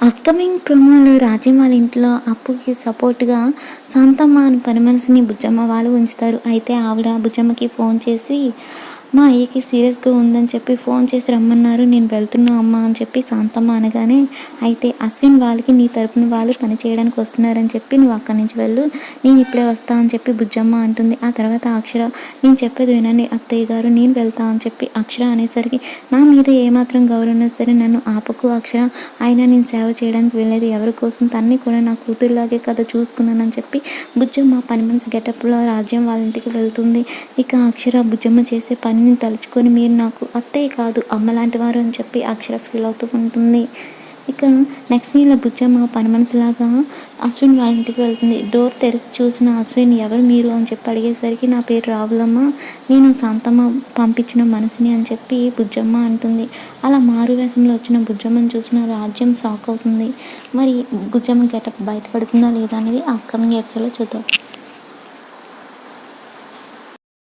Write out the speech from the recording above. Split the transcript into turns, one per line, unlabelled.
Upcoming ప్రోమోలో రాజ్యం వాళ్ళ ఇంట్లో అప్పుకి సపోర్ట్‌గా శాంతమ్మ అని పని మనిషిని బుజ్జమ్మ వాళ్ళు ఉంచుతారు. అయితే ఆవిడ బుజ్జమ్మకి ఫోన్ చేసి, మా అయ్యకి సీరియస్‌గా ఉందని చెప్పి ఫోన్ చేసి రమ్మన్నారు. నేను వెళ్తున్నా అమ్మ అని చెప్పి శాంతమ్మ అనగానే, అయితే అశ్విన్ వాళ్ళకి నీ తరపున వాళ్ళు పని చేయడానికి వస్తున్నారని చెప్పి నువ్వు అక్కడి నుంచి వెళ్ళు. నేను ఇప్పుడే వస్తా అని చెప్పి బుజ్జమ్మ అంటుంది. ఆ తర్వాత అక్షర నేను చెప్పేది వినండి అత్తయ్య గారు నేను వెళ్తా అని చెప్పి అక్షర అనేసరికి, నా మీద ఏమాత్రం గౌరవం ఉన్నా సరే నన్ను ఆపకు అక్షర. అయినా నేను సేవ చేయడానికి వెళ్ళేది ఎవరి కోసం? తన్ని కూడా నా కూతురులాగే కదా చూసుకున్నానని చెప్పి బుజ్జమ్మ పని మనిషి గెటప్‌లో రాజ్యం వాళ్ళ ఇంటికి వెళ్తుంది. ఇక అక్షర బుజ్జమ్మ చేసే పనిని తలుచుకొని మీరు నాకు అత్తయ్య కాదు అమ్మలాంటి వారు అని చెప్పి అక్షర ఫీల్ అవుతూ ఉంటుంది. ఇక నెక్స్ట్ సీన్‌లో బుజ్జమ్మ పని మనిషిలాగా అశ్విన్ వాళ్ళ ఇంటికి వెళ్తుంది. డోర్ తెరిచి చూసిన అశ్విన్ ఎవరు మీరు అని చెప్పి అడిగేసరికి, నా పేరు రావులమ్మ, నేను శాంతమ్మ పంపించిన మనిషిని అని చెప్పి బుజ్జమ్మ అంటుంది. అలా మారు వేషంలో వచ్చిన బుజ్జమ్మని చూసిన రాజ్యం షాక్ అవుతుంది. మరి బుజ్జమ్మ గెటప్ బయటపడుతుందా లేదా అనేది అప్కమింగ్ ఎపిసోడ్‌లో చూద్దాం.